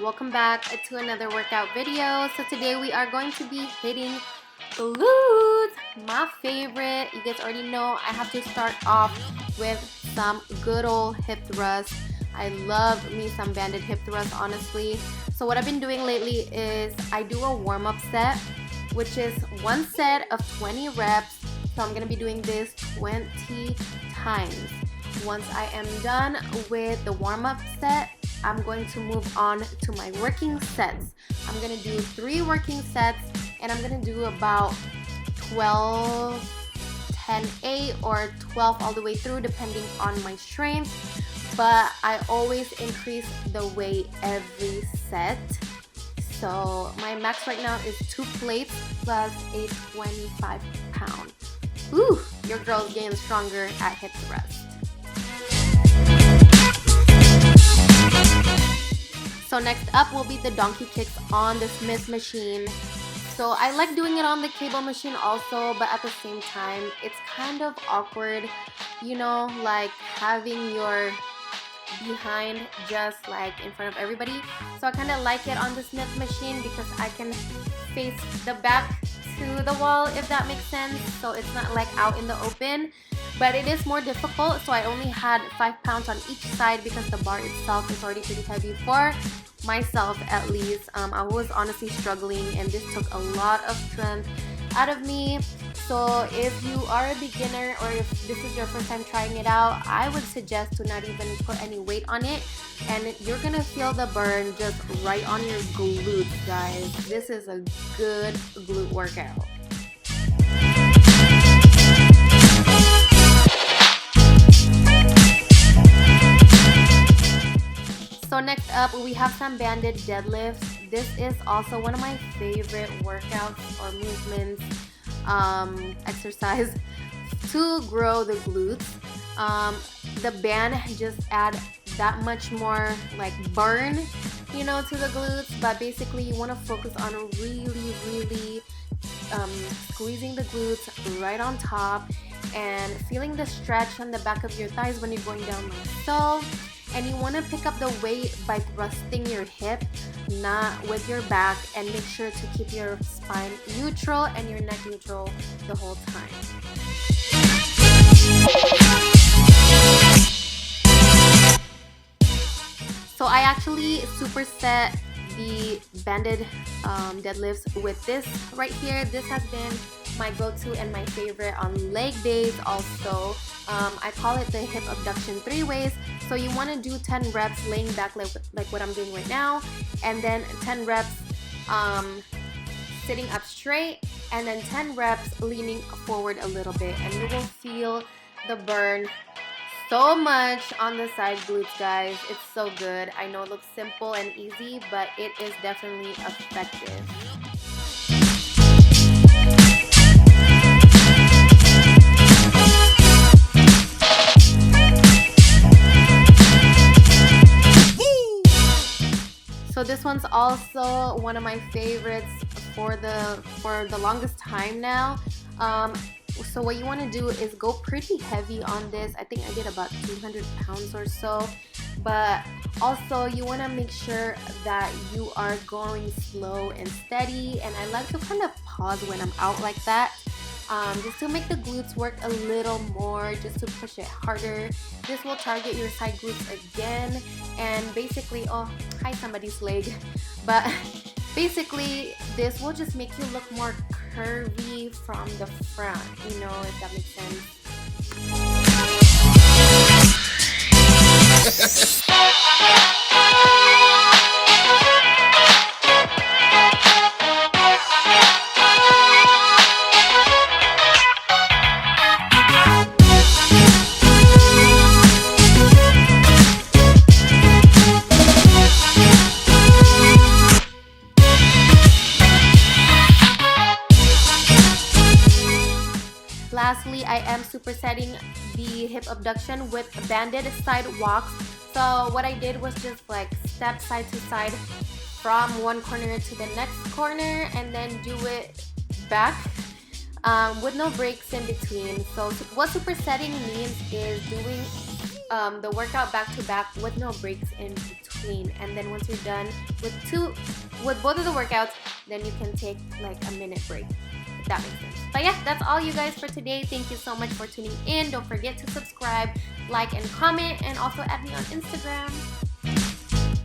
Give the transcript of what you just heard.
welcome back to another workout video. So today we are going to be hitting glutes, my favorite. You guys already know I have to start off with some good old hip thrusts. I love me some banded hip thrusts, honestly. So what I've been doing lately is I do a warm-up set, which is one set of 20 reps. So I'm gonna be doing this 20 times. Once I am done with the warm-up set, I'm going to move on to my working sets. I'm gonna do 3 working sets, and I'm gonna do about 12, 10, 8, or 12 all the way through, depending on my strength. But I always increase the weight every set. So my max right now is 2 plates plus a 25 pound. Ooh, your girl's getting stronger at hip thrust. So next up will be the donkey kicks on the Smith machine. So I like doing it on the cable machine also, but at the same time, it's kind of awkward, you know, like having your behind just like in front of everybody. So I kind of like it on the Smith machine because I can face the back to the wall, if that makes sense. So it's not like out in the open, but it is more difficult. So I only had 5 pounds on each side because the bar itself is already pretty heavy for myself, at least. I was honestly struggling, and this took a lot of strength out of me. So if you are a beginner, or if this is your first time trying it out, I would suggest to not even put any weight on it, and you're gonna feel the burn just right on your glutes, guys. This is a good glute workout. So next up, we have some banded deadlifts. This is also one of my favorite workouts or movements, exercise to grow the glutes. The band just add that much more like burn, you know, to the glutes. But basically, you want to focus on really squeezing the glutes right on top and feeling the stretch on the back of your thighs when you're going down like so. And you want to pick up the weight by thrusting your hip, not with your back, and make sure to keep your spine neutral and your neck neutral the whole time. So I actually superset the banded deadlifts with this right here. This has been my go-to and my favorite on leg days also. I call it the hip abduction 3 ways. So you want to do 10 reps laying back like what I'm doing right now, and then 10 reps sitting up straight, and then 10 reps leaning forward a little bit, and you will feel the burn so much on the side glutes, guys. It's so good. I know it looks simple and easy, but it is definitely effective. So this one's also one of my favorites for the longest time now. So what you want to do is go pretty heavy on this. I think I did about 200 pounds or so. But also you want to make sure that you are going slow and steady. And I like to kind of pause when I'm out like that. Just to make the glutes work a little more, just to push it harder. This will target your side glutes again, and basically, oh, hi somebody's leg. But basically, this will just make you look more curvy from the front, you know, if that makes sense. Lastly, I am supersetting the hip abduction with banded side walks. So what I did was just like step side to side from one corner to the next corner, and then do it back with no breaks in between. So what supersetting means is doing the workout back to back with no breaks in between. between, and then once you're done with both of the workouts, then you can take like a minute break, if that makes sense. But yeah, that's all you guys for today. Thank you so much for tuning in. Don't forget to subscribe, like, and comment, and also add me on Instagram.